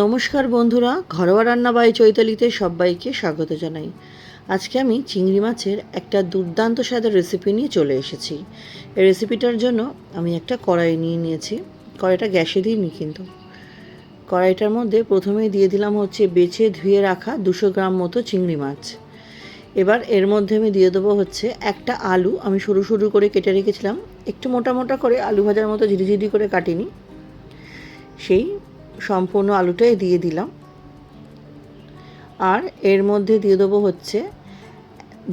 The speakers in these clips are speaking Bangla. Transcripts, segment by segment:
নমস্কার বন্ধুরা, ঘরোয়া রান্না বাই চৈতালিতে সবাইকে স্বাগত জানাই। আজকে আমি চিংড়ি মাছের একটা দুর্দান্ত স্বাদের রেসিপি নিয়ে চলে এসেছি। এই রেসিপিটার জন্য আমি একটা কড়াই নিয়ে নিয়েছি। কড়াইটা গ্যাসে দিইনি কিন্তু। কড়াইটার মধ্যে প্রথমেই দিয়ে দিলাম হচ্ছে বেছে ধুয়ে রাখা 200 গ্রাম মতো চিংড়ি মাছ। এবার এর মধ্যে আমি দিয়ে দেবো হচ্ছে একটা আলু আমি সরু সরু করে কেটে রেখেছিলাম, একটু মোটা মোটা করে আলু ভাজার মতো ঝিরিঝিরি করে কাটিনি, সেই সম্পূর্ণ আলুটাই দিয়ে দিলাম। আর এর মধ্যে দিয়ে দেবো হচ্ছে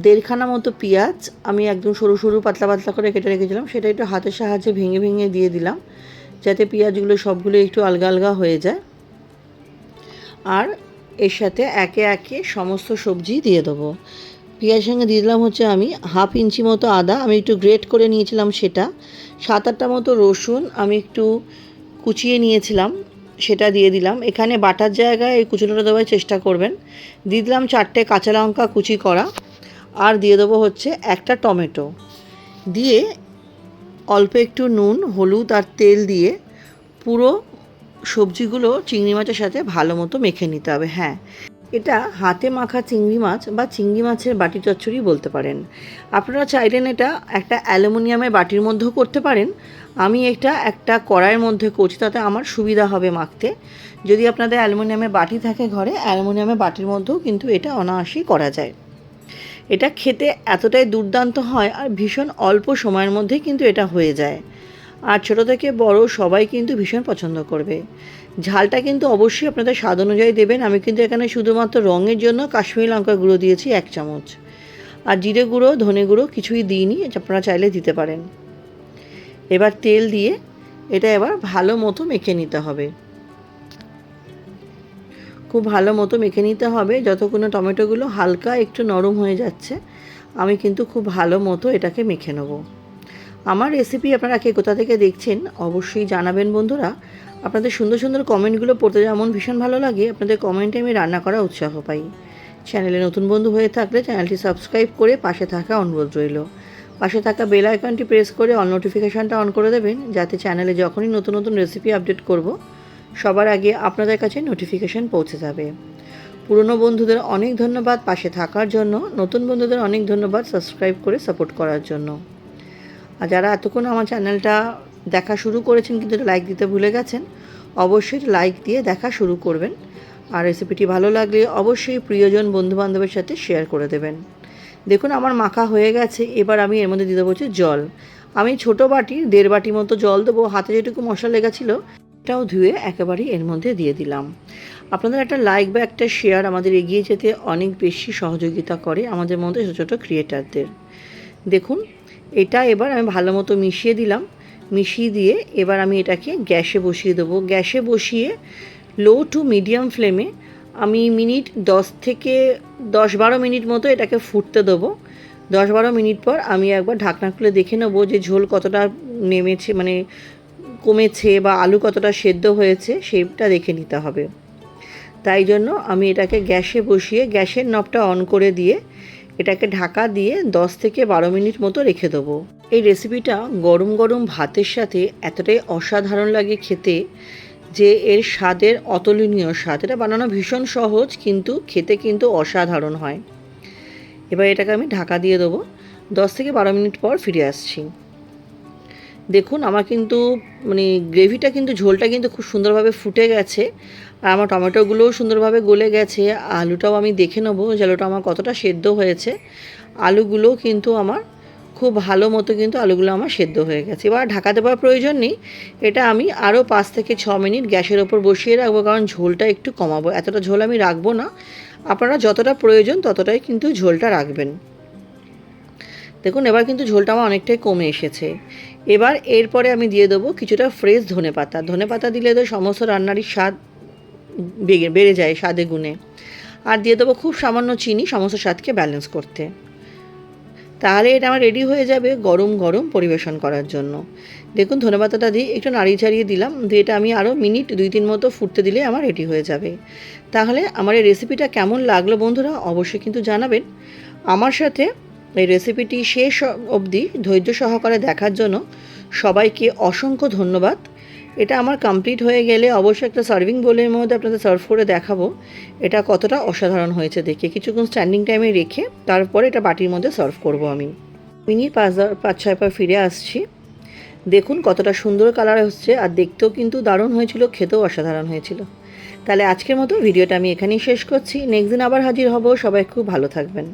1.5খানা মতো পেঁয়াজ আমি একদম সরু সরু পাতলা পাতলা করে কেটে রেখেছিলাম, সেটা একটু হাতের সাহায্যে ভেঙে ভেঙে দিয়ে দিলাম যাতে পেঁয়াজগুলো সবগুলো একটু আলগা আলগা হয়ে যায়। আর এর সাথে একে একে সমস্ত সবজি দিয়ে দেবো। পেঁয়াজের সঙ্গে দিয়ে দিলাম হচ্ছে আমি 1/2 ইঞ্চি মতো আদা আমি একটু গ্রেট করে নিয়েছিলাম, সেটা 7-8টা মতো রসুন আমি একটু কুচিয়ে নিয়েছিলাম, সেটা দিয়ে দিলাম। এখানে বাটার জায়গায় এই কুচনোটা দেওয়ার চেষ্টা করবেন। দিয়ে দিলাম 4টে কাঁচা লঙ্কা কুচি করা, আর দিয়ে দেবো হচ্ছে একটা টমেটো। দিয়ে অল্প একটু নুন, হলুদ আর তেল দিয়ে পুরো সবজিগুলো চিংড়ি মাছের সাথে ভালো মতো মেখে নিতে হবে। হ্যাঁ, এটা হাতে মাখা চিংড়ি মাছ বা চিংড়ি মাছের বাটি চচ্চড়ি বলতে পারেন। আপনারা চাইলেন এটা একটা অ্যালুমিনিয়ামের বাটির মধ্যেও করতে পারেন। আমি এটা একটা কড়াইয়ের মধ্যে করছি, তাতে আমার সুবিধা হবে মাখতে। যদি আপনাদের অ্যালুমিনিয়ামের বাটি থাকে ঘরে, অ্যালুমিনিয়ামের বাটির মধ্যেও কিন্তু এটা অনায়াসেই করা যায়। এটা খেতে এতটাই দুর্দান্ত হয় আর ভীষণ অল্প সময়ের মধ্যে কিন্তু এটা হয়ে যায়। আর ছোটো থেকে বড় সবাই কিন্তু ভীষণ পছন্দ করবে। ঝালটা কিন্তু অবশ্যই আপনাদের স্বাদ অনুযায়ী দেবেন। আমি কিন্তু এখানে শুধুমাত্র রঙের জন্য কাশ্মীরি লঙ্কার গুঁড়ো দিয়েছি 1 চামচ, আর জিরে গুঁড়ো ধনে গুঁড়ো কিছুই দিইনি, আপনারা চাইলে দিতে পারেন। এবার তেল দিয়ে এটা এবার ভালো মতো মেখে নিতে হবে, খুব ভালো মতো মেখে নিতে হবে যতক্ষণ না টমেটোগুলো হালকা একটু নরম হয়ে যাচ্ছে। আমি কিন্তু খুব ভালো মতো এটাকে মেখে নেব। আমার রেসিপি আপনারা কে কোথা থেকে দেখছেন অবশ্যই জানাবেন বন্ধুরা। আপনাদের সুন্দর সুন্দর কমেন্টগুলো পড়তে যেমন ভীষণ ভালো লাগে, আপনাদের কমেন্টে আমি রান্না করা উৎসাহ পাই। চ্যানেলে নতুন বন্ধু হয়ে থাকলে চ্যানেলটি সাবস্ক্রাইব করে পাশে থাকা অনুরোধ রইল। পাশে থাকা বেল আইকনটি প্রেস করে অল নোটিফিকেশানটা অন করে দেবেন, যাতে চ্যানেলে যখনই নতুন নতুন রেসিপি আপডেট করব সবার আগে আপনাদের কাছে নোটিফিকেশান পৌঁছে যাবে। পুরনো বন্ধুদের অনেক ধন্যবাদ পাশে থাকার জন্য, নতুন বন্ধুদের অনেক ধন্যবাদ সাবস্ক্রাইব করে সাপোর্ট করার জন্য। আর যারা এতক্ষণ আমার চ্যানেলটা দেখা শুরু করেছেন কিন্তু লাইক দিতে ভুলে গেছেন, অবশ্যই লাইক দিয়ে দেখা শুরু করবেন। আর রেসিপিটি ভালো লাগলে অবশ্যই প্রিয়জন বন্ধুবান্ধবের সাথে শেয়ার করে দেবেন। দেখুন আমার মাখা হয়ে গেছে। এবার আমি এর মধ্যে দিয়ে দেবো হচ্ছে জল। আমি ছোটো বাটির 1.5 বাটি মতো জল দেবো। হাতে যেটুকু মশলা লেগেছিলো এটাও ধুয়ে একেবারেই এর মধ্যে দিয়ে দিলাম। আপনাদের একটা লাইক বা একটা শেয়ার আমাদের এগিয়ে যেতে অনেক বেশি সহযোগিতা করে আমাদের মধ্যে ছোটো ছোটো ক্রিয়েটারদের। দেখুন এটা এবার আমি ভালো মতো মিশিয়ে দিলাম। মিশিয়ে দিয়ে এবার আমি এটাকে গ্যাসে বসিয়ে দেবো। গ্যাসে বসিয়ে লো টু মিডিয়াম ফ্লেমে আমি 10-12 মিনিট মতো এটাকে ফুটতে দেবো। 10-12 মিনিট পর আমি একবার ঢাকনা খুলে দেখে নেবো যে ঝোল কতটা নেমেছে, মানে কমেছে, বা আলু কতটা সেদ্ধ হয়েছে সেটা দেখে নিতে হবে। তাই জন্য আমি এটাকে গ্যাসে বসিয়ে গ্যাসের নবটা অন করে দিয়ে এটাকে ঢাকা দিয়ে 10-12 মিনিট মতো রেখে দেবো। এই রেসিপিটা গরম গরম ভাতের সাথে এতটাই অসাধারণ লাগে খেতে যে এর স্বাদের অতুলনীয় স্বাদ। এটা বানানো ভীষণ সহজ কিন্তু খেতে কিন্তু অসাধারণ হয়। এবার এটাকে আমি ঢাকা দিয়ে দেবো। 10-12 মিনিট পর ফিরে আসছি। দেখুন আমার কিন্তু গ্রেভিটা কিন্তু ঝোলটা কিন্তু খুব সুন্দরভাবে ফুটে গেছে, আর আমার টমেটোগুলোও সুন্দরভাবে গলে গেছে। আলুটাও আমি দেখে নেবো যে আলুটা আমার কতটা সেদ্ধ হয়েছে। আলুগুলোও কিন্তু আমার খুব ভালো মতো কিন্তু আলুগুলো আমার সেদ্ধ হয়ে গেছে। এবার ঢাকা দেওয়ার প্রয়োজন নেই। এটা আমি আরও 5-6 মিনিট গ্যাসের ওপর বসিয়ে রাখবো, কারণ ঝোলটা একটু কমাবো। এতটা ঝোল আমি রাখবো না, আপনারা যতটা প্রয়োজন ততটাই কিন্তু ঝোলটা রাখবেন। দেখুন এবার কিন্তু ঝোলটা আমার অনেকটাই কমে এসেছে। এবার এরপরে আমি দিয়ে দেবো কিছুটা ফ্রেশ ধনেপাতা। ধনেপাতা দিলে তো সমস্ত রান্নারই স্বাদ বেড়ে যায় স্বাদে গুণে। আর দিয়ে দেবো খুব সামান্য চিনি সমস্ত স্বাদকে ব্যালেন্স করতে। তাহলে এটা আমার রেডি হয়ে যাবে গরম গরম পরিবেশন করার জন্য। দেখুন ধনেপাতাটা দিয়ে একটু নাড়িয়ে ছাড়িয়ে দিলাম, দিয়ে এটা আমি আরও মিনিট 2-3 মতো ফুটতে দিলে আমার রেডি হয়ে যাবে। তাহলে আমার এই রেসিপিটা কেমন লাগলো বন্ধুরা অবশ্যই কিন্তু জানাবেন। আমার সাথে এই রেসিপিটি শেষ অবধি ধৈর্য সহকারে দেখার জন্য সবাইকে অসংখ্য ধন্যবাদ। এটা আমার কমপ্লিট হয়ে গেলে অবশ্যই একটা সার্ভিং বোলের মধ্যে আপনাদের সার্ভ করে দেখাবো এটা কতটা অসাধারণ হয়েছে দেখে। কিছুক্ষণ স্ট্যান্ডিং টাইমে রেখে তারপরে এটা বাটির মধ্যে সার্ভ করব আমি। মিনিট 5-6 পর ফিরে আসছি। দেখুন কতটা সুন্দর কালার হচ্ছে, আর দেখতেও কিন্তু দারুণ হয়েছিল, খেতেও অসাধারণ হয়েছিল। তাহলে আজকের মতো ভিডিওটা আমি এখানেই শেষ করছি। নেক্সট দিন আবার হাজির হব। সবাই খুব ভালো থাকবেন।